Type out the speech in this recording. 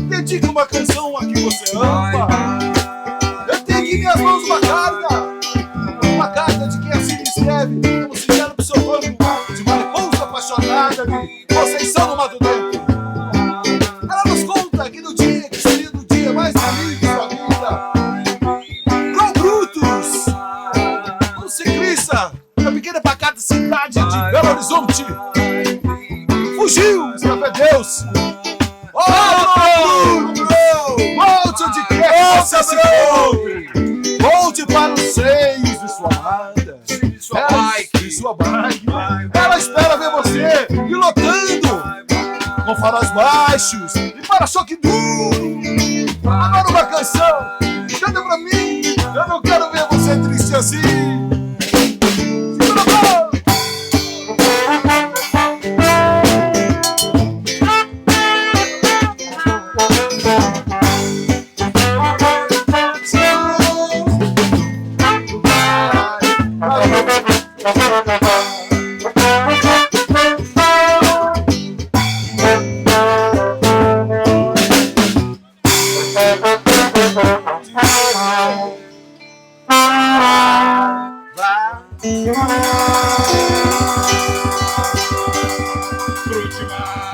Dedica uma canção a quem você ama. Eu tenho aqui em minhas mãos uma carta de quem assim me escreve, como singela pseudônimo de mariposa apaixonada de Conceição no Mato. Dentro. Ela nos conta que no dia que seria o dia mais feliz de sua vida, PRODUTOS, um ciclista da pequena pacata cidade de Belo Horizonte, fugiu, escapou Deus. Volte onde quer que você se encontre. Volte para os seios de sua amada, de sua bike. Ela espera ver você pilotando com faróis baixos e para-choque duro. Agora uma canção, canta pra mim. Eu não quero ver você triste assim. Segura a mão. Brou demais.